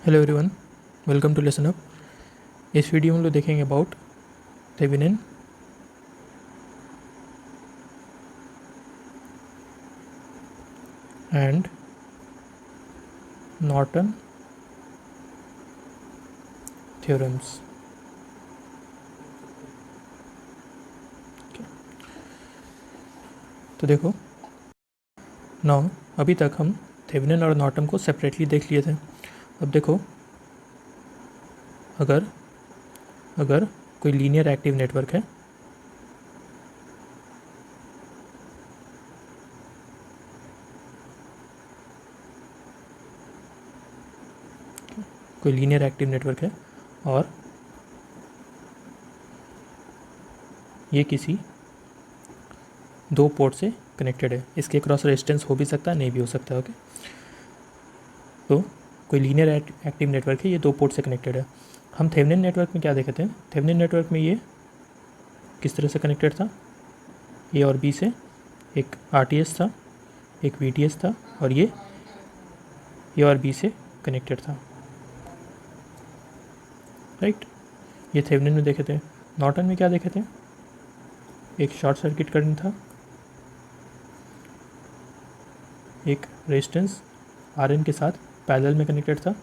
Hello everyone, welcome to lesson up. इस video में हम लोग देखेंगे about Thevenin and Norton theorems. तो देखो नाउ, अभी तक हम थेवेनिन और नॉर्टन को सेपरेटली देख लिए थे। अब देखो, अगर अगर कोई लीनियर एक्टिव नेटवर्क है, कोई लीनियर एक्टिव नेटवर्क है और ये किसी दो पोर्ट से कनेक्टेड है, इसके क्रॉस रेजिस्टेंस हो भी सकता है, नहीं भी हो सकता है। ओके, तो कोई लीनियर एक्टिव नेटवर्क है, ये दो पोर्ट से कनेक्टेड है। हम थेवेनिन नेटवर्क में क्या देखे थे? थेवेनिन नेटवर्क में ये किस तरह से कनेक्टेड था? ए और बी से एक आरटीएस था, एक वीटीएस था, और ये ए और बी से कनेक्टेड था, राइट। ये थेवेनिन में देखे थे। नॉर्टन में क्या देखे थे? एक शॉर्ट सर्किट करंट था, एक रेजिस्टेंस आरएन के साथ पैरेलल में कनेक्टेड था,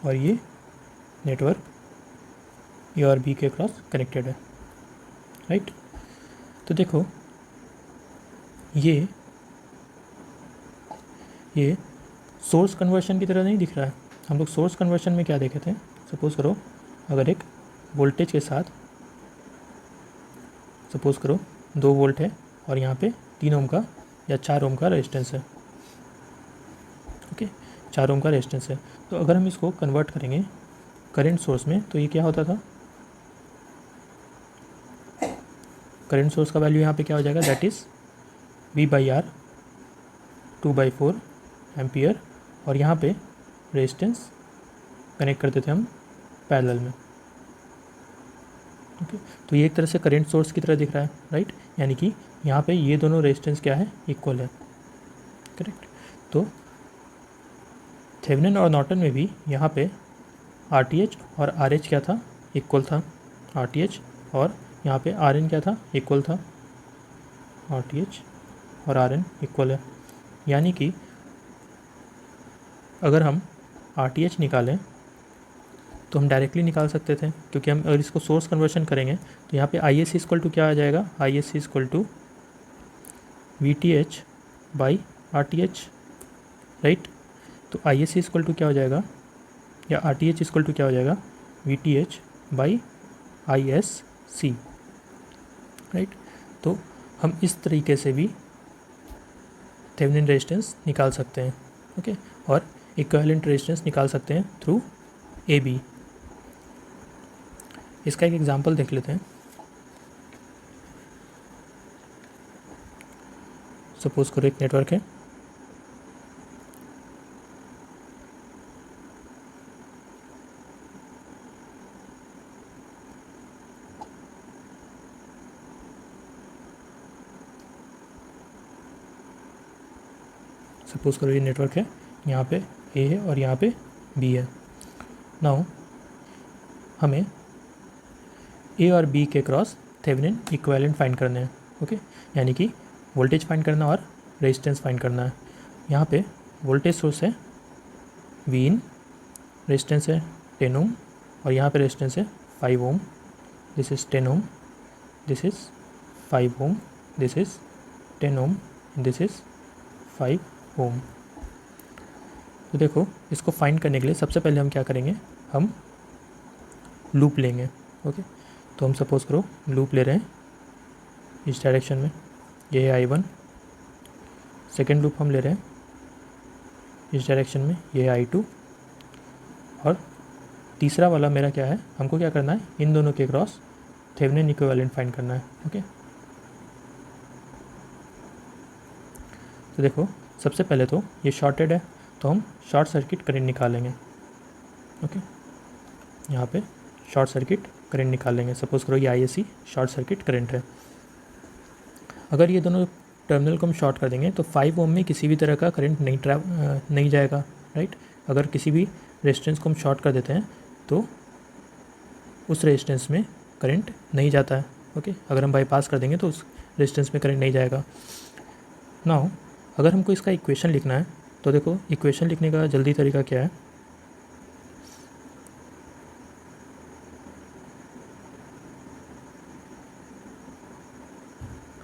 और ये नेटवर्क ए और बी के क्रॉस कनेक्टेड है, राइट। तो देखो, ये सोर्स कन्वर्शन की तरह नहीं दिख रहा है। हम लोग सोर्स कन्वर्शन में क्या देखे थे? सपोज़ करो, अगर एक वोल्टेज के साथ, सपोज़ करो 2 वोल्ट है और यहाँ पे 3 ओम का या 4 ओम का रेजिस्टेंस है। ओके, 4 ओम का रेजिस्टेंस है। तो अगर हम इसको कन्वर्ट करेंगे करंट सोर्स में, तो ये क्या होता था? करंट सोर्स का वैल्यू यहाँ पे क्या हो जाएगा? दैट इज़ V/R 2/4 एम्पियर, और यहाँ पे रेजिस्टेंस कनेक्ट करते थे हम पैरेलल में। ओके, तो ये एक तरह से करंट सोर्स की तरह दिख रहा है, राइट। यानी कि यहाँ पे ये दोनों रेजिस्टेंस क्या है? इक्वल है, करेक्ट। तो थेवेनिन और नॉर्टन में भी यहाँ पे आरटीएच और आरएच क्या था? इक्वल था। आरटीएच और यहाँ पे आरएन क्या था? इक्वल था। आरटीएच और आरएन इक्वल है। यानी कि अगर हम आरटीएच निकालें तो हम डायरेक्टली निकाल सकते थे, क्योंकि हम अगर इसको सोर्स कन्वर्शन करेंगे तो यहाँ पे आई एस इक्वल टू क्या आ जाएगा? I S equal to V T H by R T H, right. तो आई एस इक्वल टू क्या हो जाएगा, या R T H equal to क्या हो जाएगा? V T H by I S C, right. तो हम इस तरीके से भी थेवेनिन रेजिस्टेंस निकाल सकते हैं, ओके। और इक्विवेलेंट रेजिस्टेंस निकाल सकते हैं थ्रू ए बी। इसका एक एग्जांपल देख लेते हैं। सपोज करो एक नेटवर्क है, सपोज करो ये नेटवर्क है, यहाँ पे ए है और यहाँ पे बी है। नाउ हमें ए और बी के क्रॉस थेवेनिन इक्विवेलेंट फाइंड करने हैं, ओके। यानी कि वोल्टेज फाइंड करना और रेजिस्टेंस फाइंड करना है। यहाँ पे वोल्टेज सोर्स है वी इन, रेजिस्टेंस है 10 ओम, और यहाँ पे रेजिस्टेंस है 5 ohm. This is 10 ohm, this is 5 ohm, this is 10 ohm, this is 5 ohm. तो देखो, इसको फाइंड करने के लिए सबसे पहले हम क्या करेंगे? हम लूप लेंगे, ओके। तो हम सपोज़ करो लूप ले रहे हैं इस डायरेक्शन में, ये है I1। सेकेंड लूप हम ले रहे हैं इस डायरेक्शन में, ये है I2। और तीसरा वाला मेरा क्या है? हमको क्या करना है? इन दोनों के क्रॉस थेवेनिन इक्विवेलेंट फाइंड करना है, ओके। तो देखो, सबसे पहले तो ये शॉर्टेड है, तो हम शॉर्ट सर्किट करंट निकालेंगे, ओके। यहाँ पे शॉर्ट सर्किट करंट निकालेंगे। सपोज़ करो ये ISC शॉर्ट सर्किट करंट है। अगर ये दोनों टर्मिनल को हम शॉर्ट कर देंगे तो 5 ओम में किसी भी तरह का करंट नहीं जाएगा, राइट। अगर किसी भी रेजिस्टेंस को हम शॉर्ट कर देते हैं तो उस रेजिस्टेंस में करंट नहीं जाता है, ओके। अगर हम बाईपास कर देंगे तो उस रेजिस्टेंस में करंट नहीं जाएगा। नाउ अगर हमको इसका इक्वेशन लिखना है तो देखो इक्वेशन लिखने का जल्दी तरीका क्या है,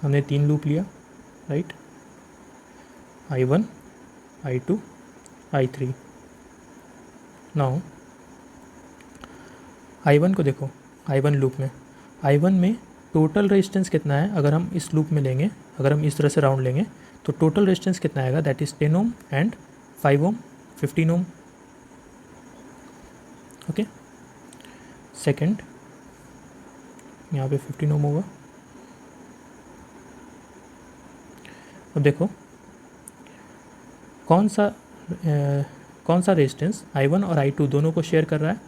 हमने 3 लूप लिया, right, I1 I2 I3। Now I1 को देखो, I1 लूप में, I1 में टोटल रेजिस्टेंस कितना है अगर हम इस लूप में लेंगे, अगर हम इस तरह से राउंड लेंगे तो टोटल रेजिस्टेंस कितना आएगा, that is 10 ohm and 5 ohm 15 ohm, okay. Second यहाँ पे 15 ओम होगा। अब देखो कौन सा रेजिस्टेंस I1 और I2 दोनों को शेयर कर रहा है,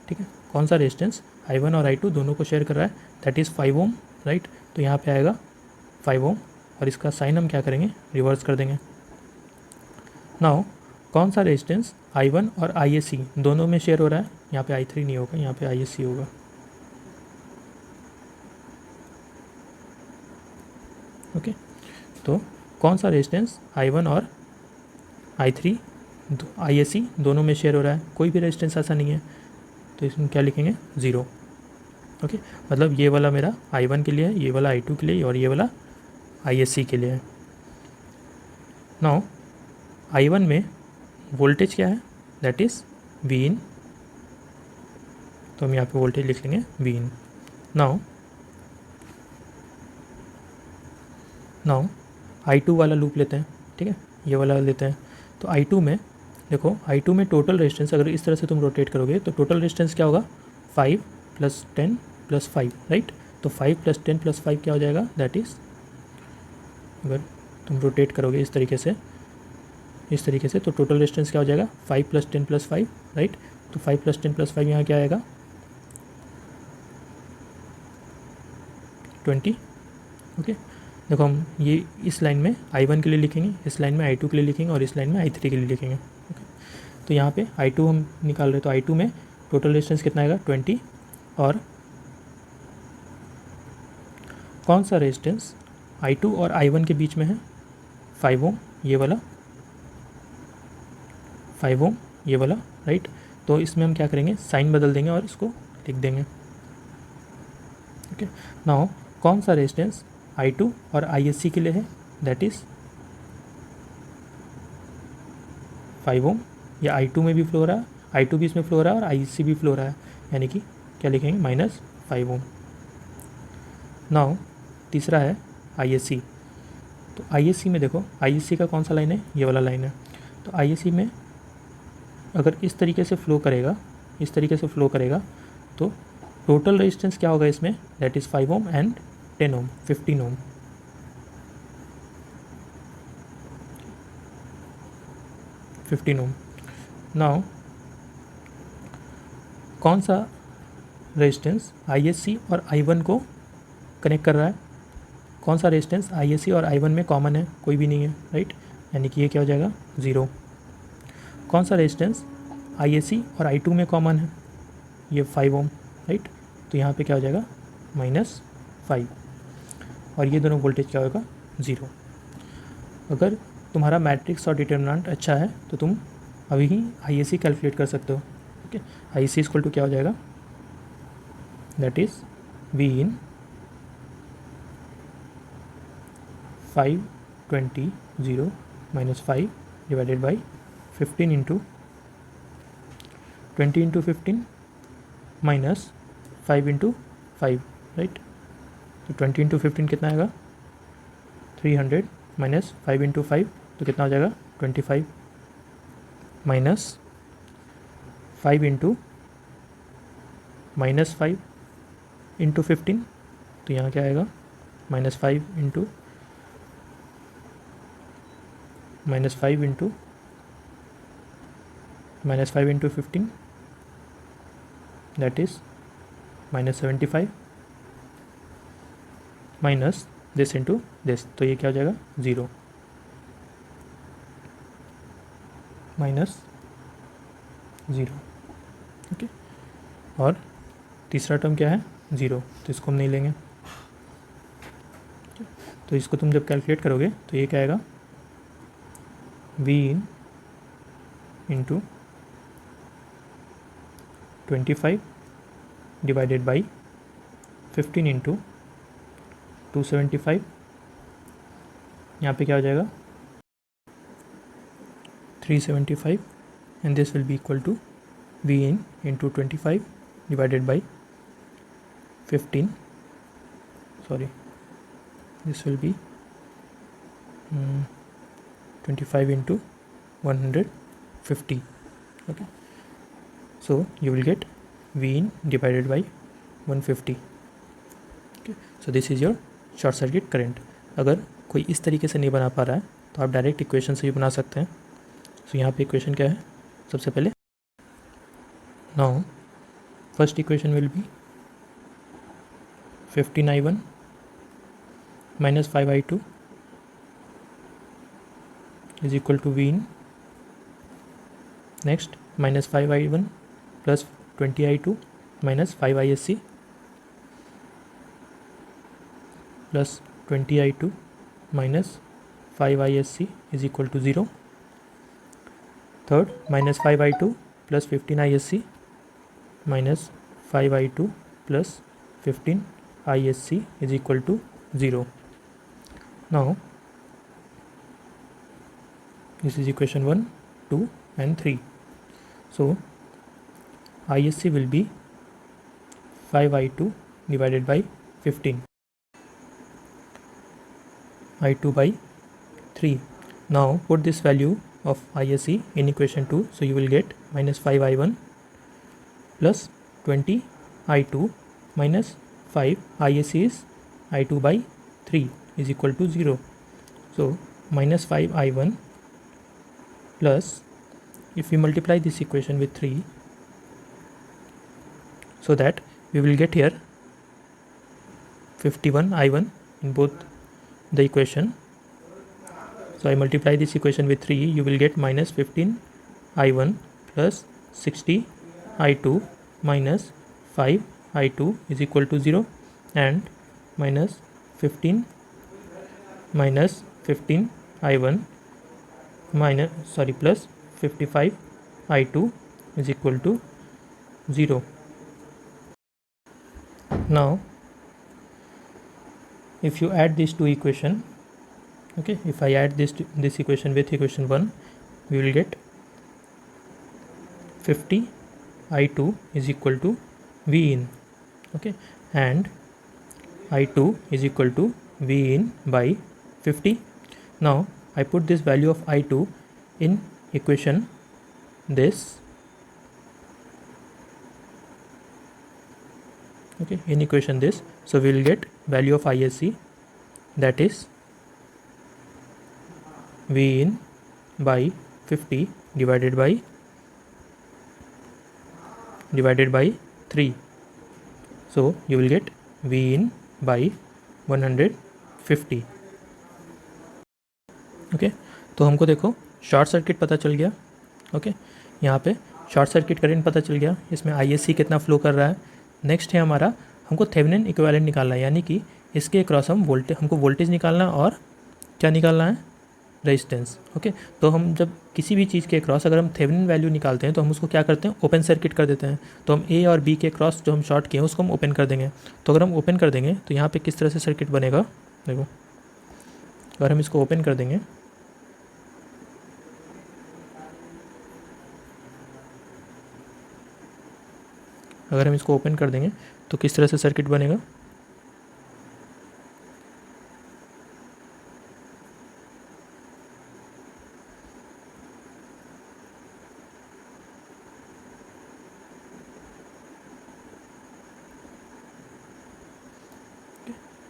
ठीक है। कौन सा रेजिस्टेंस I1 और I2 दोनों को शेयर कर रहा है, दैट इज़ 5 ओम, राइट। तो यहाँ पे आएगा 5 ओम और इसका साइन हम क्या करेंगे, रिवर्स कर देंगे। नाउ कौन सा रेजिस्टेंस I1 और ISC दोनों में शेयर हो रहा है, यहाँ पे I3 नहीं होगा, यहाँ पे ISC होगा, ओके। तो कौन सा रेजिस्टेंस I1 और I3 ISC दोनों में शेयर हो रहा है, कोई भी रेजिस्टेंस ऐसा नहीं है, तो इसमें क्या लिखेंगे, 0, ओके। मतलब ये वाला मेरा I1 के लिए है, ये वाला I2 के लिए और ये वाला ISC के लिए है। नाउ I1 में वोल्टेज क्या है, दैट इज़ Vin, तो हम यहाँ पे वोल्टेज लिख लेंगे Vin। नाउ I2 वाला लूप लेते हैं, ठीक है, ये वाला लेते हैं। तो I2 में देखो, I2 में टोटल रेजिस्टेंस अगर इस तरह से तुम रोटेट करोगे तो टोटल रेजिस्टेंस क्या होगा, 5 + 10 + 5, राइट। तो 5 + 10 + 5 क्या हो जाएगा, दैट इज़, अगर तुम रोटेट करोगे इस तरीके से तो टोटल रेजिस्टेंस क्या हो जाएगा, 5 + 10 + 5, राइट। तो 5 + 10 + 5 यहाँ क्या आएगा, 20, ओके। देखो हम ये इस लाइन में I1 के लिए लिखेंगे, इस लाइन में I2 के लिए लिखेंगे और इस लाइन में I3 के लिए लिखेंगे, ओके। तो यहाँ पे I2 हम निकाल रहे हैं, तो I2 में टोटल रेजिस्टेंस कितना आएगा, 20, और कौन सा रेजिस्टेंस I2 और I1 के बीच में है, 5 ओम, ये वाला 5 ओम, ये वाला, राइट। तो इसमें हम क्या करेंगे, साइन बदल देंगे और इसको लिख देंगे, ओके। नाउ कौन सा रेजिस्टेंस I2 और ISC के लिए है, दैट इज़ 5 ओम, या I2 में भी फ्लो हो रहा है, I2 भी इसमें फ्लो हो रहा है और ISC भी फ्लो हो रहा है, यानी कि क्या लिखेंगे, -5 ओम। नाउ तीसरा है ISC। तो ISC में देखो, ISC का कौन सा लाइन है, ये वाला लाइन है। तो ISC में अगर इस तरीके से फ्लो करेगा तो टोटल रेजिस्टेंस क्या होगा इसमें, that is 5 ohm and 10 ohm 15 ohm, 15 ohm. Now कौन सा रेजिस्टेंस ISC और I1 को कनेक्ट कर रहा है, कौन सा रेजिस्टेंस ISC और I1 में कॉमन है, कोई भी नहीं है, राइट। यानी कि ये क्या हो जाएगा, 0। कौन सा रेजिस्टेंस ISC और I2 में कॉमन है, ये 5 ओम, राइट। तो यहाँ पे क्या हो जाएगा, -5, और ये दोनों वोल्टेज क्या होगा, 0। अगर तुम्हारा मैट्रिक्स और डिटर्मिनेंट अच्छा है तो तुम अभी ही ISC कैलकुलेट कर सकते हो, ओके। ISC इक्वल टू क्या हो जाएगा, that is Vin 520 -5 divided by 15 × 20 × 15 -5 × 5, right. तो 20 × 15 कितना आएगा, 300 -5 × 5 तो कितना हो जाएगा, 25, -5 × -5 × 15, तो यहाँ क्या आएगा, -5 × -5 × 15, that is -75, this into this, तो ये क्या हो जाएगा 0 माइनस 0, ओके। और तीसरा टर्म क्या है 0, तो इसको हम नहीं लेंगे। तो इसको तुम जब कैलकुलेट करोगे तो ये क्या आएगा V in into 25 divided by 15 into 275, यहाँ पे क्या हो जाएगा 375, and this will be equal to V in into 25 divided by 15, sorry, this will be 25 into 150, okay. So you will get V in divided by 150, okay. So this is your short circuit current. अगर कोई इस तरीके से नहीं बना पा रहा है तो आप डायरेक्ट इक्वेशन से भी बना सकते हैं। सो यहाँ पे इक्वेशन क्या है, सबसे पहले now first equation will be 15I1 minus 5I2 is equal to V in. Next, minus 5I1 plus 20I2 minus 5ISC plus 20I2 minus 5ISC is equal to 0. Third, minus 5I2 plus 15ISC minus 5I2 plus 15ISC is equal to 0. Now this is equation 1, 2 and 3. So ISC will be 5I2 divided by 15, I2 by 3. Now put this value of ISC in equation 2, so you will get minus 5I1 plus 20I2 minus 5 ISC is I2 by 3 is equal to 0. So minus 5I1 plus, if we multiply this equation with 3, so that we will get here 51I1 in both the equation. So I multiply this equation with 3, you will get minus 15I1 plus 60I2 minus 5I2 is equal to 0, and minus 15 minus 15I1 plus 55I2 is equal to 0. Now if you add these two equation, okay, if I add this equation with equation 1, we will get 50I2 is equal to V in, okay, and I2 is equal to V in by 50. Now I put this value of I2 in equation this, okay, in equation this, so we will get value of ISC, that is V in by 50 divided by 3. So you will get V in by 150, okay. तो हमको देखो short circuit पता चल गया, okay, यहाँ पे short circuit current पता चल गया, इसमें ISC कितना फ्लो कर रहा है। नेक्स्ट है हमारा, हमको थेवेनिन इक्विवेलेंट निकालना है, यानी कि इसके अक्रॉस हमको वोल्टेज निकालना और क्या निकालना है, रेजिस्टेंस, ओके। तो हम जब किसी भी चीज़ के अक्रॉस अगर हम थेवेनिन वैल्यू निकालते हैं तो हम उसको क्या करते हैं, ओपन सर्किट कर देते हैं। तो हम A और B के अक्रॉस जो हम शॉर्ट किए हैं उसको हम ओपन कर देंगे। तो अगर हम ओपन कर देंगे तो यहाँ पे किस तरह से सर्किट बनेगा, देखो, अगर हम इसको ओपन कर देंगे तो किस तरह से सर्किट बनेगा,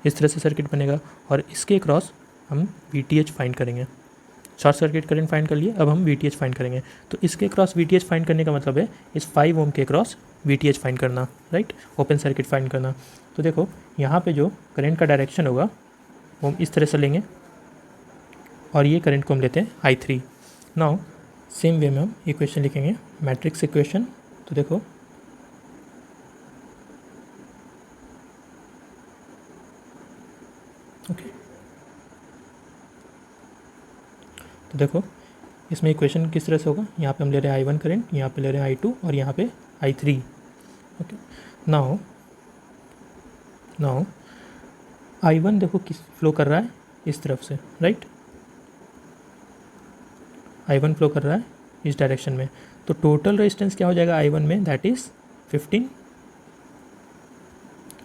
इस तरह से सर्किट बनेगा। और इसके क्रॉस हम VTH फाइंड करेंगे। शॉर्ट सर्किट करंट फाइंड कर लिए, अब हम VTH फाइंड करेंगे। तो इसके क्रॉस VTH फाइंड करने का मतलब है इस 5 ओम के क्रॉस VTH फाइंड करना, राइट, ओपन सर्किट फाइंड करना। तो देखो यहाँ पे जो करंट का डायरेक्शन होगा वो हम इस तरह से लेंगे और ये करंट को हम लेते हैं I3। नाउ सेम वे में हम इक्वेशन लिखेंगे, मैट्रिक्स इक्वेशन। तो देखो ओके, तो देखो इसमें इक्वेशन किस तरह से होगा, यहाँ पे हम ले रहे हैं I1 करंट, यहाँ पे ले रहे हैं I2 और यहाँ पे I3। ओके, नाउ I1 देखो किस फ्लो कर रहा है, इस तरफ से, राइट। I1 फ्लो कर रहा है इस डायरेक्शन में, तो टोटल रेजिस्टेंस क्या हो जाएगा I1 में, दैट इज़ 15।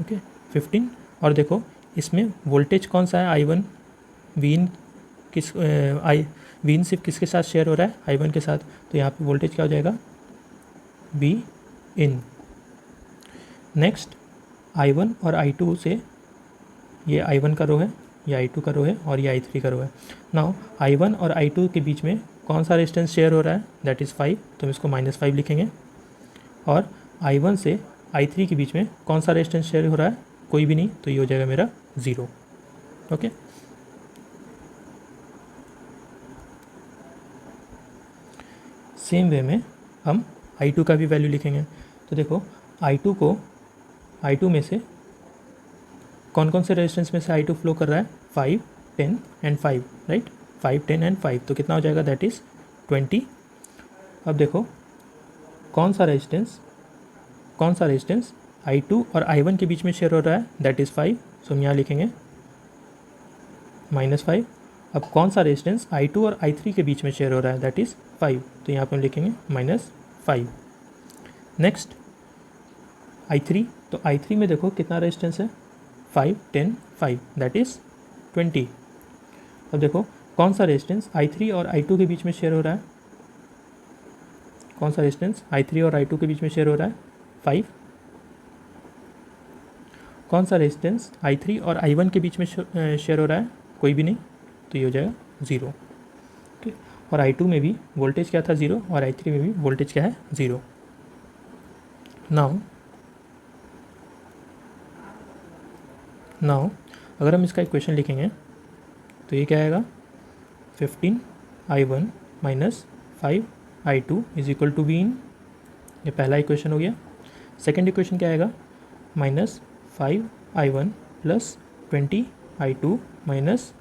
ओके 15, और देखो इसमें वोल्टेज कौन सा है I1, वीन किस वीन सिर्फ किसके साथ शेयर हो रहा है, I1 के साथ, तो यहाँ पे वोल्टेज क्या हो जाएगा, V इन। नेक्स्ट I1 और I2 से, ये I1 का रो है, ये I2 का रो है और ये I3 का रो है। नाउ I1 और I2 के बीच में कौन सा रेजिस्टेंस शेयर हो रहा है, दैट इज़ 5, तो हम इसको -5 लिखेंगे। और I1 से I3 के बीच में कौन सा रेजिस्टेंस शेयर हो रहा है, कोई भी नहीं, तो ये हो जाएगा मेरा 0। ओके, सेम वे में हम I2 का भी वैल्यू लिखेंगे। तो देखो I2 में से कौन कौन से रेजिस्टेंस में से I2 फ्लो कर रहा है, 5, 10 एंड 5, राइट, 5, 10 एंड 5, तो कितना हो जाएगा, दैट इज़ 20। अब देखो कौन सा रेजिस्टेंस I2 और I1 के बीच में शेयर हो रहा है, दैट इज़ 5, सो हम यहाँ लिखेंगे -5। अब कौन सा रेजिस्टेंस I2 और I3 के बीच में शेयर हो रहा है, दैट इज़ 5, तो यहाँ पे हम लिखेंगे -5। नेक्स्ट I3, तो I3 में देखो कितना रेजिस्टेंस है, 5, 10, 5, दैट इज़ 20। अब देखो कौन सा रेजिस्टेंस I3 और I2 के बीच में शेयर हो रहा है, कौन सा रेजिस्टेंस I3 और I2 के बीच में शेयर हो रहा है, 5। कौन सा रेजिस्टेंस I3 और I1 के बीच में शेयर हो रहा है, कोई भी नहीं, तो ये हो जाएगा 0। ओके, और I2 में भी वोल्टेज क्या था, 0, और I3 में भी वोल्टेज क्या है, 0। नाउ अगर हम इसका इक्वेशन लिखेंगे तो ये क्या आएगा, 15I1 minus 5I2 is equal to V in, ये पहला इक्वेशन हो गया। सेकेंड इक्वेशन क्या आएगा, -5I1 plus 20I2 minus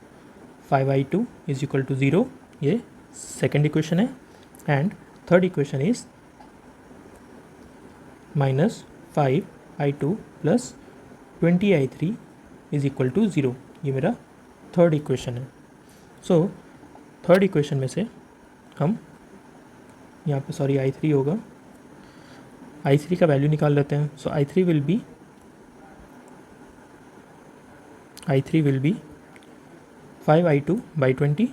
5I2 is equal to 0, ये सेकेंड इक्वेशन है। And third equation is -5I2 plus 20I3 is equal to 0, ये मेरा थर्ड इक्वेशन है। सो थर्ड इक्वेशन में से हम यहाँ पे I3 होगा, I3 का वैल्यू निकाल लेते हैं। सो I3 will be 5I2 by 20।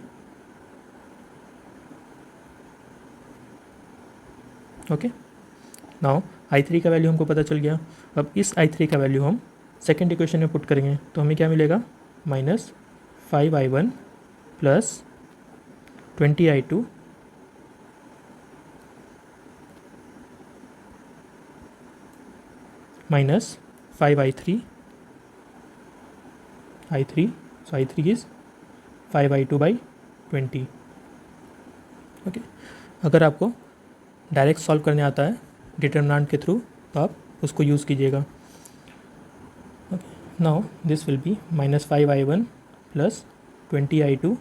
Okay, now I3 का वैल्यू हमको पता चल गया। अब इस I3 का वैल्यू हम सेकेंड इक्वेशन में पुट करेंगे, तो हमें क्या मिलेगा, -5I1 plus 20I2 minus 5I3, so I3 is 5I2 by 20। Okay, अगर आपको डायरेक्ट सॉल्व करने आता है डिटरमिनेंट के थ्रू, तो आप उसको यूज़ कीजिएगा। Okay, now this will be -5I1 plus 20I2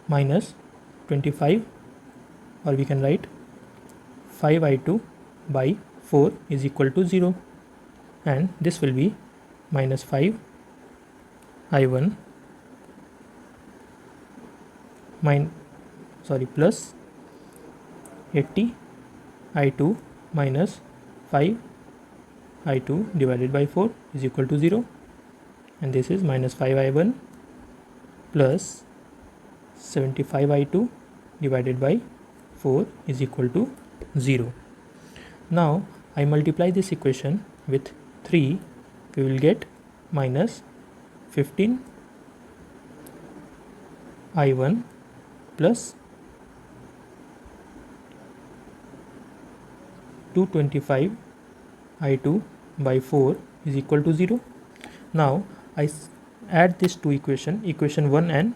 minus 25, और we can write 5I2 by 4 is equal to 0, and this will be -5I1 plus 80I2 minus 5I2 divided by 4 is equal to 0, and this is -5I1 plus 75I2 divided by 4 is equal to 0. Now I multiply this equation with 3, we will get -15I1 plus 225I2 by 4 is equal to 0. Now I add these two equation 1 and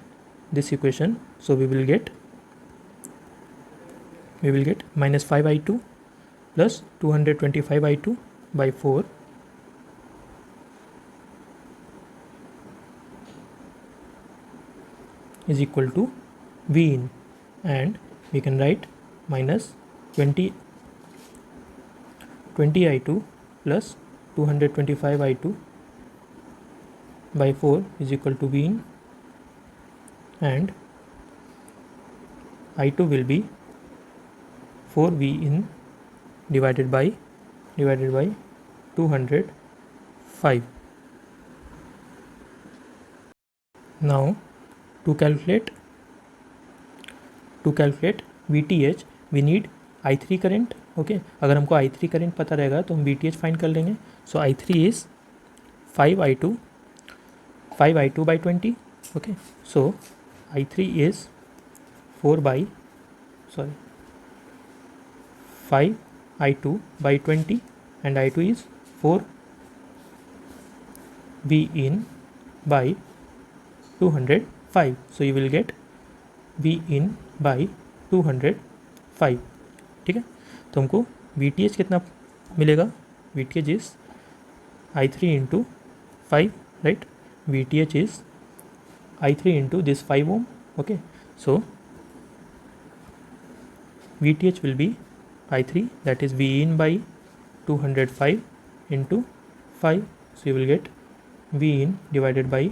this equation, so we will get minus 5i2 plus 225i2 by 4 is equal to V in, and we can write minus 20i2 plus 225i2 by 4 is equal to V in, and i2 will be 4V in divided by 205. Now to calculate VTH we need I3 current. Okay, अगर हमको I3 current पता रहेगा तो हम VTH find कर लेंगे. सो I3 is 5i2 by 20. Okay, so I3 is 5i2 by 20 and I2 is 4V in by 205. So you will get V in by 205. ठीक है, तो हमको VTH कितना मिलेगा? VTH is I3 into 5, right. VTH is I3 into this 5 ohm. Okay, so VTH will be I3, that is V in by 205 into 5. So you will get V in divided by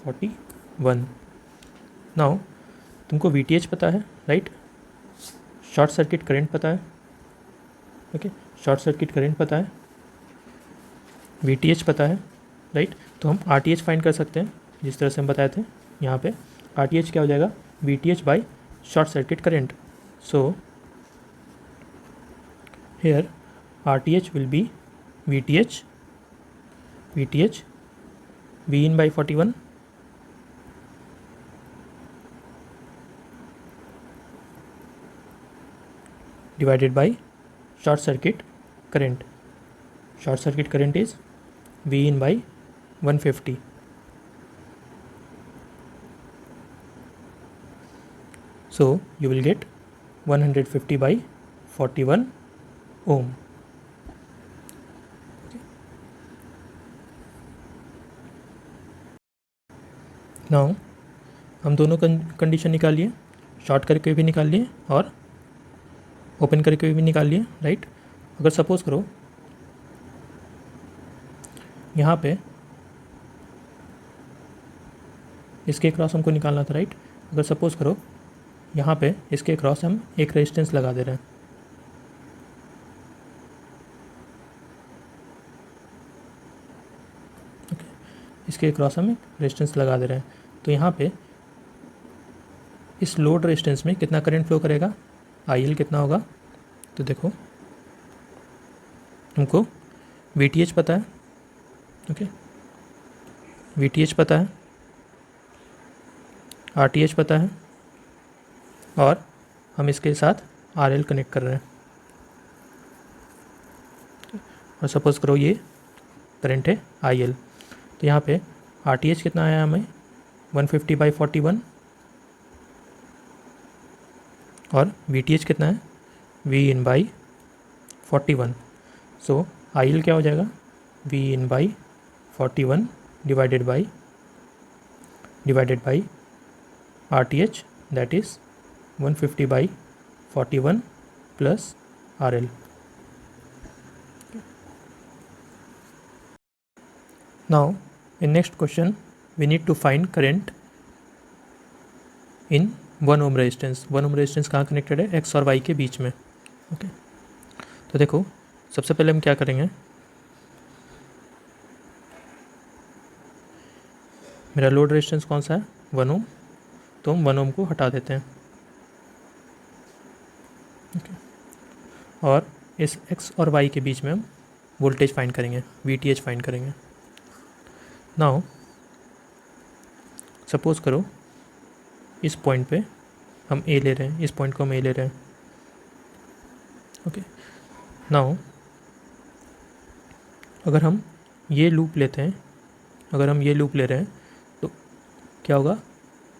41. Now तुमको VTH पता है, right. Short circuit current पता है. Okay, short circuit current पता है, VTH पता है, right. तो हम RTH फाइंड कर सकते हैं जिस तरह से हम बताए थे. यहाँ पे RTH क्या हो जाएगा? VTH by short circuit current. So here RTH will be VTH V in by 41 divided by short circuit current. Short circuit current is V in by 150. So you will get 150 by 41 ohm. Now हम दोनों condition निकाल लिए, short करके भी निकाल लिए और open करके भी निकाल लिए, राइट. अगर सपोज करो यहाँ पे इसके क्रॉस हमको निकालना था, राइट. अगर सपोज करो यहाँ पे इसके क्रॉस हम एक रेजिस्टेंस लगा दे रहे हैं. इसके क्रॉस हम एक रेजिस्टेंस लगा दे रहे हैं. तो यहाँ पे इस लोड रेजिस्टेंस में कितना करंट फ्लो करेगा? IL कितना होगा? तो देखो हमको VTH पता है. ओके, VTH पता है, RTH पता है और हम इसके साथ RL कनेक्ट कर रहे हैं. और सपोज करो ये करंट है IL. तो यहाँ पे RTH कितना आया हमें? 150 by 41 और VTH कितना है? V in by 41. So IL क्या हो जाएगा? V in by 41 divided by RTH, that is 150 by 41 plus RL. Now in next question we need to find current in 1 ohm resistance. 1 ohm resistance कहाँ connected है? X और Y के बीच में. Okay, तो देखो सबसे पहले हम क्या करेंगे, मेरा लोड रेजिस्टेंस कौन सा है? 1 ohm. तो हम 1 ohm को हटा देते हैं. ओके, और इस X और Y के बीच में हम वोल्टेज फाइंड करेंगे, VTH फाइंड करेंगे. नाउ सपोज करो इस पॉइंट पे हम A ले रहे हैं, इस पॉइंट को हम A ले रहे हैं. ओके, नाउ अगर हम ये लूप लेते हैं, अगर हम ये लूप ले रहे हैं क्या होगा,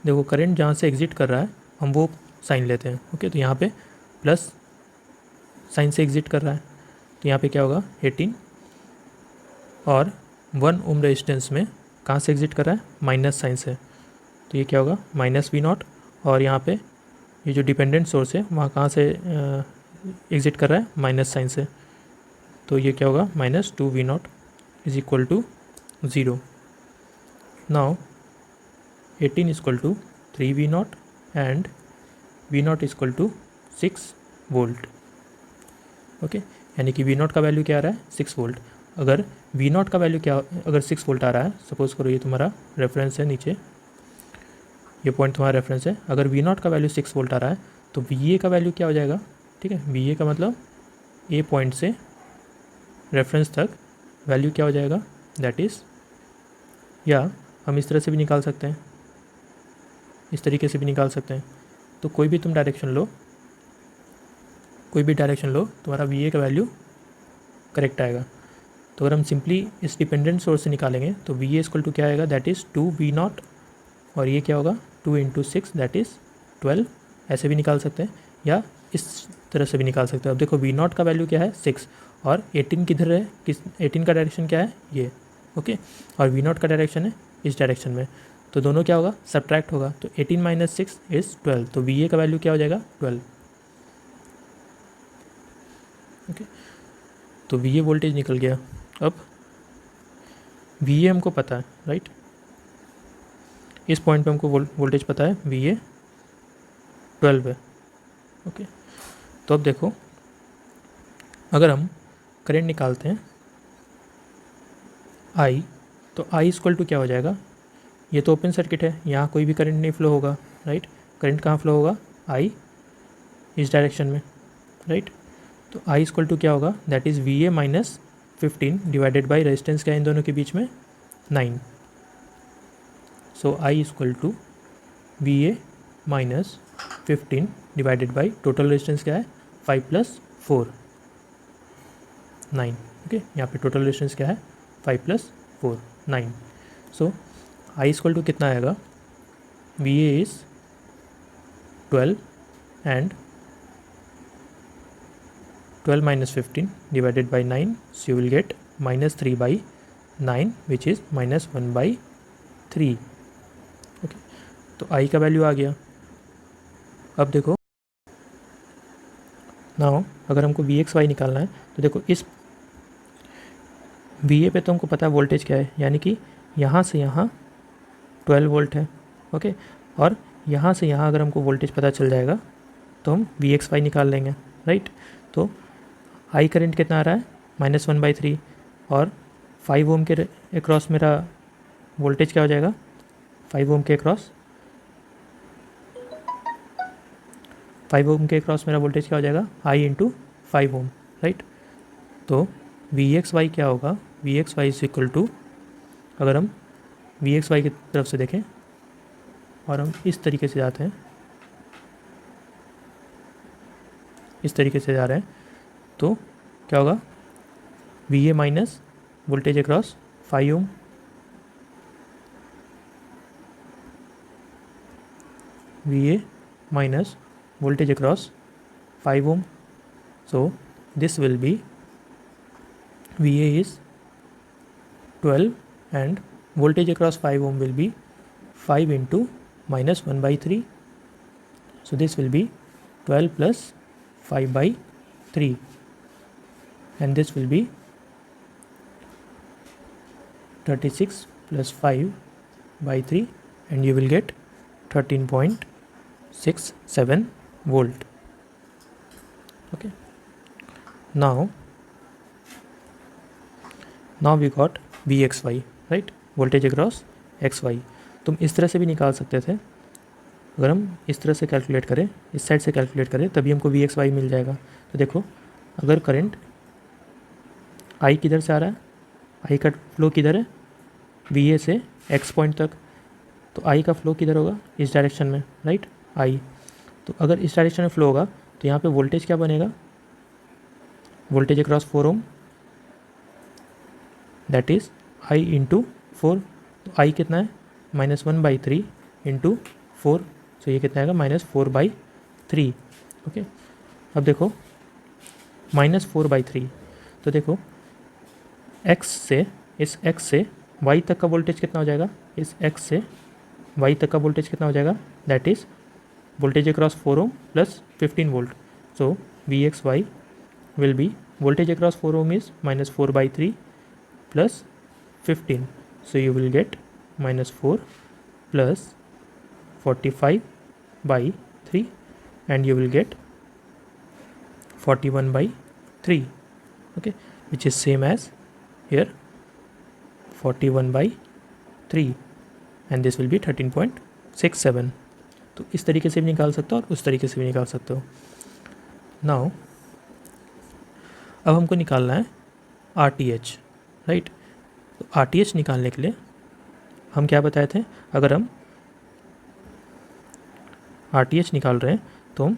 देखो करंट जहाँ से एग्जिट कर रहा है हम वो साइन लेते हैं। ओके, तो यहाँ पे प्लस साइन से एग्जिट कर रहा है, तो यहाँ पे क्या होगा 18, और 1 ओम रेजिस्टेंस में कहाँ से एग्जिट कर रहा है, माइनस साइन से, तो ये क्या होगा -V0। और यहाँ पे ये जो डिपेंडेंट सोर्स है वहाँ कहाँ से एग्जिट कर रहा है, माइनस साइन से, तो ये क्या होगा -2V0 is equal to 0। Now 18 is equal to 3V0 and V0 is equal to 6 volt. Okay, यानी कि V0 का वैल्यू क्या आ रहा है, 6 वोल्ट। अगर V0 का वैल्यू क्या, अगर 6 वोल्ट आ रहा है, सपोज करो ये तुम्हारा रेफरेंस है, नीचे ये पॉइंट तुम्हारा रेफरेंस है, अगर V0 का वैल्यू 6 वोल्ट आ रहा है तो VA का वैल्यू क्या हो जाएगा, ठीक है, VA का मतलब ए पॉइंट से रेफरेंस तक वैल्यू क्या हो जाएगा, दैट इज़, या हम इस तरह से भी निकाल सकते हैं, इस तरीके से भी निकाल सकते हैं। तो कोई भी तुम डायरेक्शन लो, कोई भी डायरेक्शन लो, तुम्हारा VA का वैल्यू करेक्ट आएगा। तो अगर हम सिंपली इस डिपेंडेंट सोर्स से निकालेंगे तो VA इक्वल टू क्या आएगा, दैट इज़ 2V0, और ये क्या होगा 2 × 6 दैट इज़ 12। ऐसे भी निकाल सकते हैं या इस तरह से भी निकाल सकते हैं। अब देखो V0 का वैल्यू क्या है 6, और 18 किधर है, किस 18 का डायरेक्शन क्या है ये, ओके, और V0 का डायरेक्शन है इस डायरेक्शन में, तो दोनों क्या होगा, सब्ट्रैक्ट होगा, तो 18 - 6 इज़ 12, तो VA का वैल्यू क्या हो जाएगा 12। ओके, तो VA वोल्टेज निकल गया। अब VA हमको पता है, राइट, इस पॉइंट पे हमको वोल्टेज पता है VA 12 है। ओके, तो अब देखो अगर हम करंट निकालते हैं I, तो I इक्वल टू क्या हो जाएगा, ये तो ओपन सर्किट है, यहाँ कोई भी करंट नहीं फ्लो होगा, राइट, करंट कहाँ फ्लो होगा, I इस डायरेक्शन में, राइट, तो I इक्वल टू क्या होगा, that is VA - 15 divided by resistance क्या है इन दोनों के बीच में, 9। So I equal to VA - 15 divided by total resistance क्या है 5 + 4 9। ओके, यहाँ पे टोटल रेजिस्टेंस क्या है 5 + 4 9। सो I इक्वल टू कितना आएगा, VA is 12 and 12 - 15 divided by 9, so you will gate -3/9 which is -1/3। Okay, तो I का वैल्यू आ गया। अब देखो नाउ अगर हमको VXY निकालना है तो देखो इस VA पे तो हमको पता है वोल्टेज क्या है, यानी कि यहाँ से यहाँ 12 वोल्ट है। ओके, और यहाँ से यहाँ अगर हमको वोल्टेज पता चल जाएगा तो हम VXY निकाल लेंगे, राइट। तो I करंट कितना आ रहा है -1/3, और 5 ओम के अक्रॉस मेरा वोल्टेज क्या हो जाएगा, 5 ओम के अक्रॉस, 5 ओम के अक्रॉस मेरा वोल्टेज क्या हो जाएगा, I × 5 ओम, राइट। तो VXY क्या होगा, VXY इज इक्वल टू, अगर हम VXY की तरफ से देखें और हम इस तरीके से जाते हैं, इस तरीके से जा रहे हैं, तो क्या होगा, VA minus voltage across 5 Om, VA minus voltage across 5 ohm, so this will be VA is 12 and voltage across 5 ohm will be 5 × -1/3, so this will be 12 plus 5/3, and this will be 36 plus 5/3, and you will get 13.67 volt. Okay, now we got VXY, right, voltage across XY। तुम इस तरह से भी निकाल सकते थे, अगर हम इस तरह से कैलकुलेट करें, इस साइड से कैलकुलेट करें, तभी हमको VXY मिल जाएगा। तो देखो अगर करंट I किधर से आ रहा है, I का फ्लो किधर है, VA से X पॉइंट तक, तो I का फ्लो किधर होगा, इस डायरेक्शन में, राइट, I। तो अगर इस डायरेक्शन में फ्लो होगा तो यहाँ पे वोल्टेज क्या बनेगा, voltage across 4 ohm, that is I × 4। तो I कितना है -1/3 इंटू 4, तो ये कितना आएगा -4/3। ओके, अब देखो -4/3, तो देखो x से इस x से y तक का वोल्टेज कितना हो जाएगा, इस x से y तक का वोल्टेज कितना हो जाएगा, that is voltage across 4 ohm plus 15 volt. So Vxy will be voltage across 4 ohm is -4/3 plus 15. So you will get -4 plus 45/3 and you will get 41/3. Okay, which is same as here 41/3 and this will be 13.67. तो इस तरीके से भी निकाल सकते हो और उस तरीके से भी निकाल सकते हो। नाउ अब हमको निकालना है RTH, राइट। तो RTH निकालने के लिए हम क्या बताए थे, अगर हम RTH निकाल रहे हैं तो हम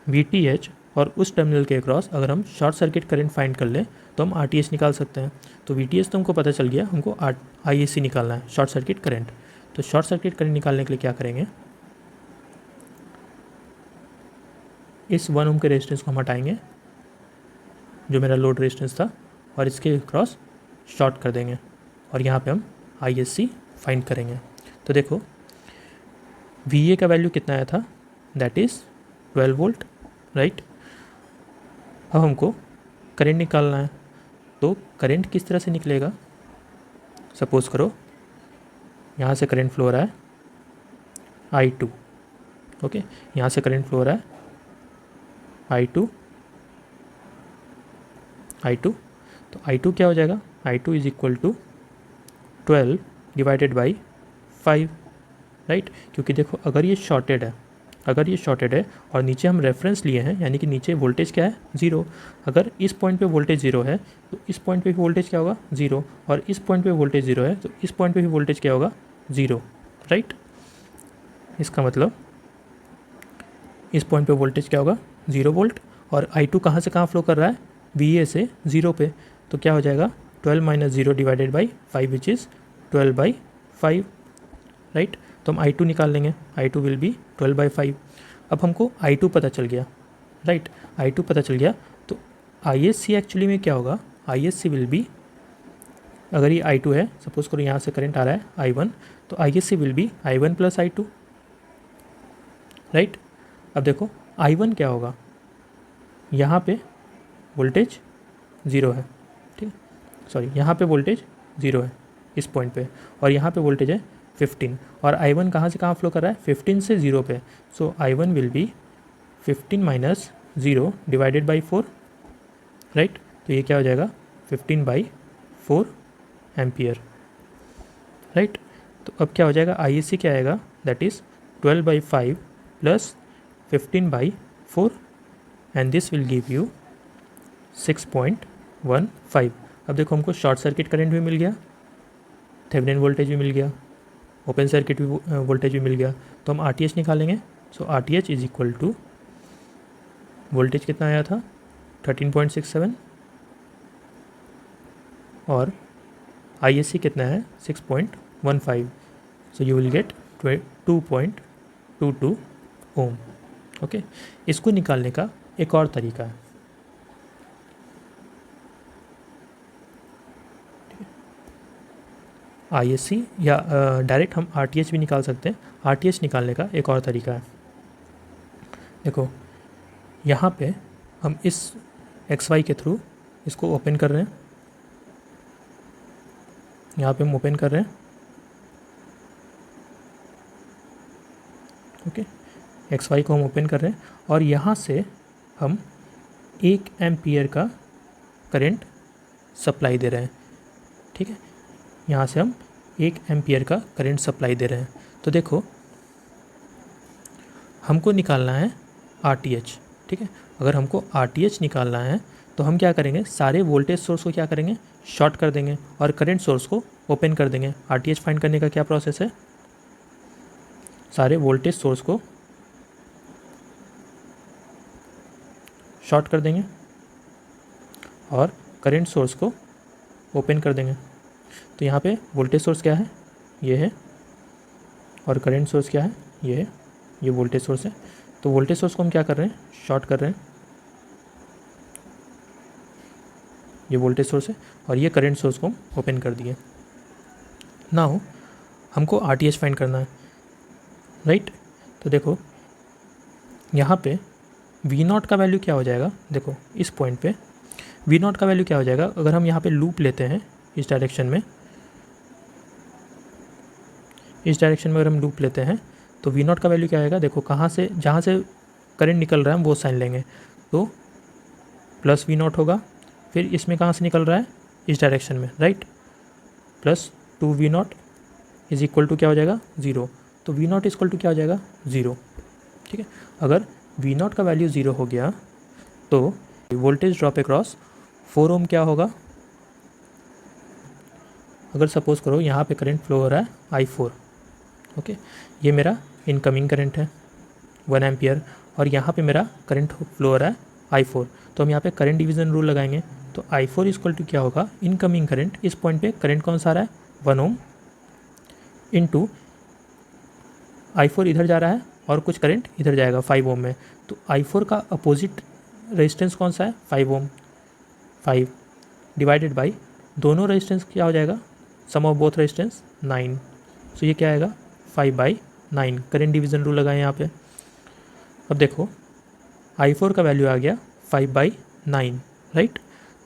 VTH और उस टर्मिनल के अक्रॉस अगर हम शॉर्ट सर्किट करंट फाइंड कर लें तो हम RTH निकाल सकते हैं। तो VTH तो हमको पता चल गया, हमको ISC निकालना है, शॉर्ट सर्किट करंट। तो शॉर्ट सर्किट करंट निकालने के लिए क्या करेंगे, इस 1 ओम के रेजिस्टेंस को हम हटाएंगे जो मेरा लोड रेजिस्टेंस था और इसके क्रॉस शॉर्ट कर देंगे और यहाँ पे हम ISC फाइंड करेंगे। तो देखो VA का वैल्यू कितना आया था, दैट इज़ 12 वोल्ट, राइट। अब हमको करंट निकालना है, तो करंट किस तरह से निकलेगा, सपोज़ करो यहाँ से करंट फ्लो हो रहा है I2, ओके, यहाँ से करंट फ्लो हो रहा है I2, तो I2 क्या हो जाएगा, I2 is equal to 12 divided by 5, right. क्योंकि देखो अगर ये शॉर्टेड है और नीचे हम रेफरेंस लिए हैं, यानी कि नीचे वोल्टेज क्या है, 0। अगर इस पॉइंट पे वोल्टेज 0 है तो इस पॉइंट पे भी वोल्टेज क्या होगा, 0, और इस पॉइंट पे वोल्टेज 0 है तो इस पॉइंट पे भी वोल्टेज क्या होगा, 0, राइट। इसका मतलब इस पॉइंट पे वोल्टेज क्या होगा, 0 वोल्ट, और I2 कहाँ से कहाँ फ्लो कर रहा है, VA से 0 पे, तो क्या हो जाएगा 12 - 0 divided by 5 which is 12/5, right. तो हम I2 निकाल लेंगे, I2 विल बी 12/5। अब हमको I2 पता चल गया, राइट, I2 पता चल गया, तो ISC एक्चुअली में क्या होगा, ISC विल बी, अगर ये I2 है, सपोज करो यहाँ से करंट आ रहा है I1, तो ISC will be I1 plus I2, right. अब देखो I1 क्या होगा, यहाँ पे वोल्टेज 0 है, ठीक, सॉरी यहाँ पे वोल्टेज 0 है इस पॉइंट पे, और यहाँ पे वोल्टेज है 15, और I1 कहाँ से कहाँ फ्लो कर रहा है, 15 से 0 पे। सो I1 will be 15 - 0 divided by 4, right. तो ये क्या हो जाएगा 15/4 एम्पियर, राइट। तो अब क्या हो जाएगा, ISC क्या आएगा, that is 12/5 plus 15/4 and this will give you 6.15। अब देखो हमको शॉर्ट सर्किट करंट भी मिल गया, थेवेनिन वोल्टेज भी मिल गया, ओपन सर्किट भी वोल्टेज भी मिल गया, तो हम RTH निकालेंगे। So RTH is equal to, voltage कितना आया था 13.67 और ISC कितना है 6.15, so you will get 2.22 ohm, okay. इसको निकालने का एक और तरीका है, ISC या डायरेक्ट हम RTH भी निकाल सकते हैं। RTH निकालने का एक और तरीका है, देखो यहाँ पे हम इस XY के थ्रू इसको ओपन कर रहे हैं, यहाँ पे हम ओपन कर रहे हैं, ओके, XY को हम ओपन कर रहे हैं और यहाँ से हम 1 एम्पियर का करंट सप्लाई दे रहे हैं, ठीक है, यहाँ से हम 1 एम्पियर का करंट सप्लाई दे रहे हैं। तो देखो हमको निकालना है RTH, ठीक है। अगर हमको RTH निकालना है तो हम क्या करेंगे, सारे वोल्टेज सोर्स को क्या करेंगे, शॉर्ट कर देंगे और करंट सोर्स को ओपन कर देंगे। RTH फाइंड करने का क्या प्रोसेस है, सारे वोल्टेज सोर्स को शॉर्ट कर देंगे और करंट सोर्स को ओपन कर देंगे। तो यहाँ पे वोल्टेज सोर्स क्या है, ये है और करंट सोर्स क्या है, ये वोल्टेज सोर्स है। तो वोल्टेज सोर्स को हम क्या कर रहे हैं, शॉर्ट कर रहे हैं, ये वोल्टेज सोर्स है, और ये करंट सोर्स को हम ओपन कर दिए। नाउ हमको RTH फाइंड करना है, राइट। तो देखो यहाँ पे V0 का वैल्यू क्या हो जाएगा, देखो इस पॉइंट पे V0 का वैल्यू क्या हो जाएगा, अगर हम यहाँ पे लूप लेते हैं इस डायरेक्शन में, अगर हम लूप लेते हैं तो V0 का वैल्यू क्या आएगा, देखो कहाँ से, जहाँ से करंट निकल रहा है हम वो साइन लेंगे, तो प्लस V0 होगा। फिर इसमें कहाँ से निकल रहा है, इस डायरेक्शन में, right, plus 2V0 is equal to क्या हो जाएगा, 0। तो V0 इक्वल टू क्या हो जाएगा, 0, ठीक है। अगर V0 का वैल्यू 0 हो गया तो वोल्टेज ड्रॉप अक्रॉस 4 ओम क्या होगा, अगर सपोज करो यहाँ पे करंट फ्लो हो रहा है I4, ओके, ये मेरा इनकमिंग करंट है 1 एम्पियर, और यहाँ पे मेरा करंट फ्लो हो रहा है I4। तो हम यहाँ पे करंट डिवीज़न रूल लगाएंगे, तो I4 इक्वल टू क्या होगा, इनकमिंग करंट, इस पॉइंट पे करंट कौन सा आ रहा है, 1 ओम, इनटू I4 इधर जा रहा है और कुछ करंट इधर जाएगा 5 ओम में, तो I4 का अपोजिट रेजिस्टेंस कौन सा है, 5 ओम, 5 डिवाइडेड बाई दोनों रेजिस्टेंस क्या हो जाएगा, सम ऑफ बोथ रेजिस्टेंस 9। सो ये क्या आएगा, 5/9, करंट डिवीज़न रूल लगाएं यहाँ पे। अब देखो I4 का वैल्यू आ गया 5/9, राइट।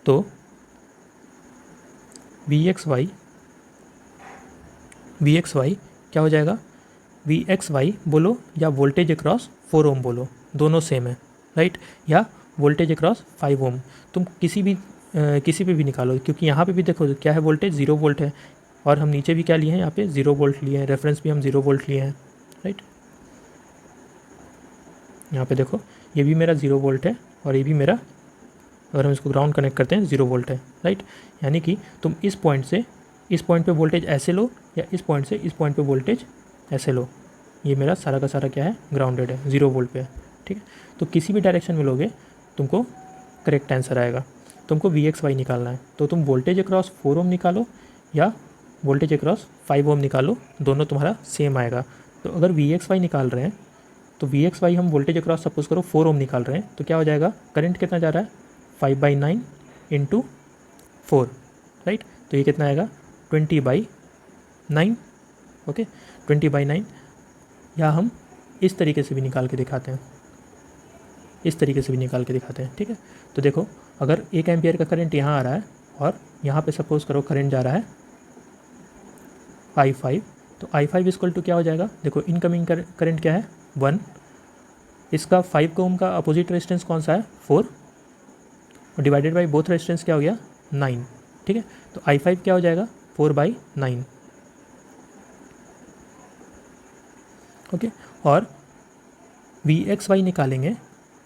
तो VXY क्या हो जाएगा, VXY बोलो या वोल्टेज अक्रॉस 4 ओम बोलो, दोनों सेम है, राइट, या वोल्टेज अक्रॉस 5 ओम, तुम किसी पे भी निकालो, क्योंकि यहाँ पे भी देखो क्या है, वोल्टेज 0 वोल्ट है, और हम नीचे भी क्या लिए हैं, यहाँ पे 0 वोल्ट लिए हैं, रेफरेंस भी हम 0 वोल्ट लिए हैं, राइट। यहाँ पे देखो ये भी मेरा 0 वोल्ट है, और ये भी मेरा, अगर हम इसको ग्राउंड कनेक्ट करते हैं 0 वोल्ट है, राइट। यानी कि तुम इस पॉइंट से इस पॉइंट पे वोल्टेज ऐसे लो, या इस पॉइंट से इस पॉइंट पे वोल्टेज ऐसे लो, ये मेरा सारा का सारा क्या है, ग्राउंडेड है, 0 वोल्ट पे है, ठीक है। तो किसी भी डायरेक्शन में लोगे तुमको करेक्ट आंसर आएगा। तुमको VXY निकालना है, तो तुम वोल्टेज अक्रॉस 4 ओम निकालो या वोल्टेज अक्रॉस 5 ओम निकालो, दोनों तुम्हारा सेम आएगा। तो अगर VXY निकाल रहे हैं तो VXY हम वोल्टेज अक्रॉस सपोज करो 4 ओम निकाल रहे हैं, तो क्या हो जाएगा, करंट कितना जा रहा है, 5/9 इंटू 4, राइट। तो ये कितना आएगा, 20/9, ओके, 20/9। या हम इस तरीके से भी निकाल के दिखाते हैं, ठीक है। तो देखो अगर 1 एम्पियर का करंट यहाँ आ रहा है और यहाँ पे सपोज करो करंट जा रहा है I5, तो I5 इक्वल टू क्या हो जाएगा, देखो इनकमिंग करंट क्या है, 1, इसका 5 ओम का अपोजिट रेजिस्टेंस कौन सा है, 4, और डिवाइडेड बाई बोथ रेजिस्टेंस क्या हो गया, 9, ठीक है। तो I5 क्या हो जाएगा, 4/9, ओके। और VXY निकालेंगे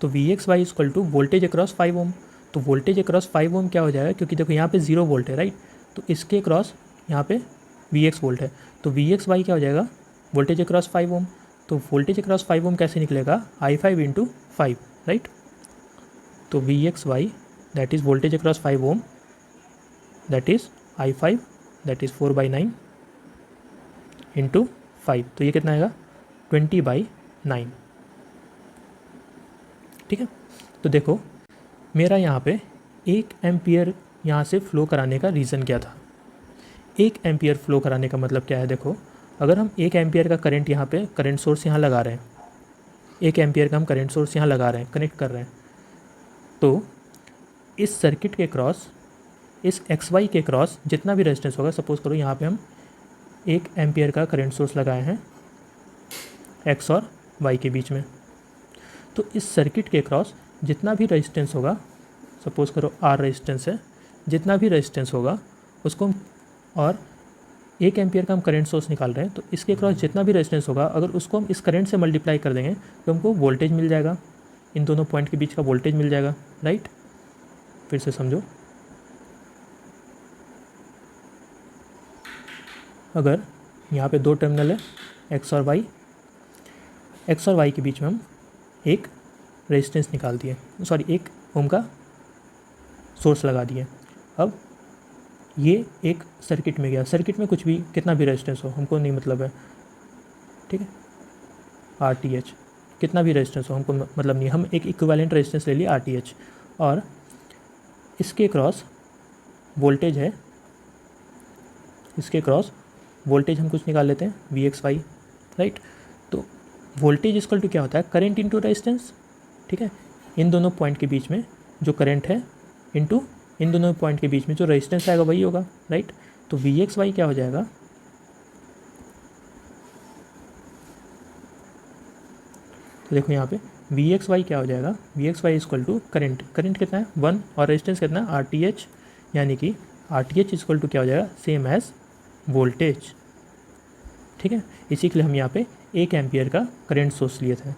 तो VXY equal to voltage across 5 ohm, तो वोल्टेज अक्रॉस 5 ओम क्या हो जाएगा, क्योंकि देखो यहाँ पे 0 वोल्ट है, राइट, तो इसके अक्रॉस यहाँ पे VX वोल्ट है, तो VXY क्या हो जाएगा, वोल्टेज अक्रॉस 5 ओम। तो वोल्टेज अक्रॉस 5 ओम कैसे निकलेगा, I5 इंटू 5, राइट। तो VXY that is voltage across 5 ohm, that is I5 that is 4/9 into 5, तो ये कितना आएगा, 20/9, ठीक है। तो देखो मेरा यहाँ पे 1 एम्पियर यहाँ से फ्लो कराने का रीज़न क्या था, 1 एम्पियर फ्लो कराने का मतलब क्या है, देखो अगर हम 1 एम्पियर का करंट यहाँ पे करंट सोर्स यहाँ लगा रहे हैं, 1 एम्पियर का हम करंट सोर्स यहाँ लगा रहे हैं, कनेक्ट कर रहे हैं, तो इस सर्किट के क्रॉस, इस XY के क्रॉस जितना भी रेजिस्टेंस होगा, सपोज करो यहाँ पे हम 1 एम्पियर का करंट सोर्स लगाए हैं X और Y के बीच में, तो इस सर्किट के क्रॉस जितना भी रेजिस्टेंस होगा, सपोज करो R रेजिस्टेंस है, जितना भी रेजिस्टेंस होगा उसको हम, और 1 एम्पियर का हम करंट सोर्स निकाल रहे हैं, तो इसके क्रॉस जितना भी रेजिस्टेंस होगा अगर उसको हम इस करंट से मल्टीप्लाई कर देंगे तो हमको वोल्टेज मिल जाएगा, इन दोनों पॉइंट के बीच का वोल्टेज मिल जाएगा, राइट। फिर से समझो, अगर यहाँ पे 2 टर्मिनल है X और Y के बीच में हम एक रेजिस्टेंस निकाल दिए, सॉरी 1 ओम का सोर्स लगा दिए। अब ये एक सर्किट में गया, सर्किट में कुछ भी कितना भी रेजिस्टेंस हो हमको नहीं मतलब है, ठीक है, RTH कितना भी रेजिस्टेंस हो हमको मतलब नहीं, हम एक इक्विवेलेंट रेजिस्टेंस ले लिए RTH, और इसके क्रॉस वोल्टेज है, इसके क्रॉस वोल्टेज हम कुछ निकाल लेते हैं VXY, राइट। तो वोल्टेज इक्वल टू क्या होता है, करंट इंटू रेजिस्टेंस, ठीक है। इन दोनों पॉइंट के बीच में जो करंट है इंटू इन दोनों पॉइंट के बीच में जो रेजिस्टेंस आएगा वही होगा, राइट। तो VXY क्या हो जाएगा, तो देखो यहाँ पे VXY क्या हो जाएगा, VXY equal to current, current कितना है 1 और रेजिस्टेंस कितना है RTH, यानी कि RTH इक्वल टू क्या हो जाएगा, सेम एज वोल्टेज, ठीक है। इसी के लिए हम यहाँ पे 1 एम्पियर का करंट सोर्स लिए थे,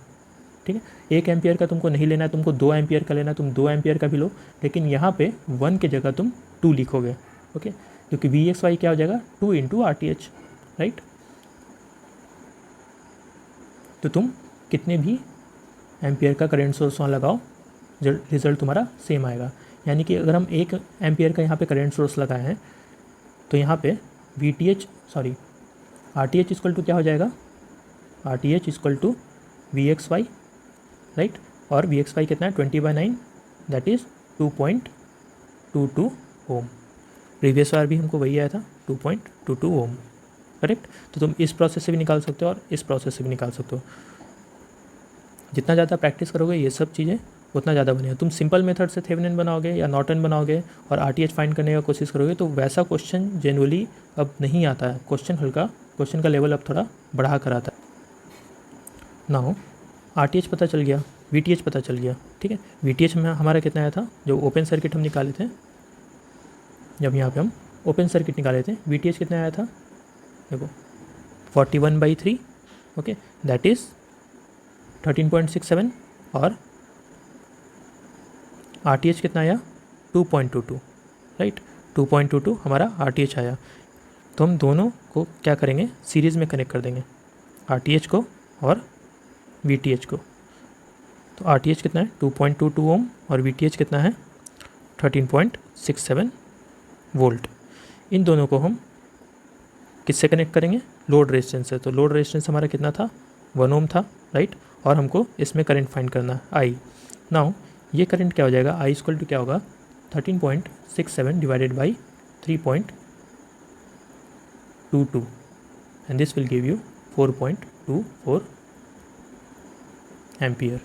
ठीक है। 1 एम्पियर का तुमको नहीं लेना है, तुमको 2 एम्पियर का लेना है, तुम 2 एम्पियर का भी लो, लेकिन यहाँ पे 1 की जगह तुम 2 लिखोगे, ओके, क्योंकि VXY क्या हो जाएगा 2 इंटू RTH, राइट। तो तुम कितने भी एम्पियर का करंट सोर्स वहाँ लगाओ, रिजल्ट तुम्हारा सेम आएगा। यानी कि अगर हम 1 एम्पियर का यहाँ पे करंट सोर्स लगाए हैं तो यहाँ पे RTH इक्वल टू क्या हो जाएगा, RTH equal to VXY, right. और VXY कितना है 20/9, दैट इज़ 2.22 ओम। प्रीवियस बार भी हमको वही आया था 2.22 ओम, करेक्ट। तो तुम इस प्रोसेस से भी निकाल सकते हो और इस प्रोसेस से भी निकाल सकते हो। जितना ज़्यादा प्रैक्टिस करोगे ये सब चीज़ें उतना ज़्यादा बनेगा। तुम सिंपल मेथड से थेवेनिन बनाओगे या नॉर्टन बनाओगे और RTH फाइंड करने का कोशिश करोगे तो वैसा क्वेश्चन जनरली अब नहीं आता है, क्वेश्चन का लेवल अब थोड़ा बढ़ा कर आता है। नाउ RTH पता चल गया, VTH पता चल गया, ठीक है। VTH में हमारा कितना आया था, जो ओपन सर्किट हम निकाले थे, जब यहाँ पे हम ओपन सर्किट निकाले थे VTH कितना आया था, देखो 41/3, ओके, दैट इज़ 13.67, और RTH कितना आया 2.22, राइट। 2.22 हमारा RTH आया। तो हम दोनों को क्या करेंगे, सीरीज़ में कनेक्ट कर देंगे, RTH को और VTH को। तो RTH कितना है 2.22 ओम और VTH कितना है 13.67 वोल्ट। इन दोनों को हम किससे कनेक्ट करेंगे, लोड रेजिस्टेंस से। तो लोड रेजिस्टेंस हमारा कितना था 1 ओम था, राइट। और हमको इसमें करंट फाइंड करना है I। नाउ ये करंट क्या हो जाएगा, I इक्वल टू क्या होगा 13.67 divided by 3.22 and this will give you 4.24 ampere.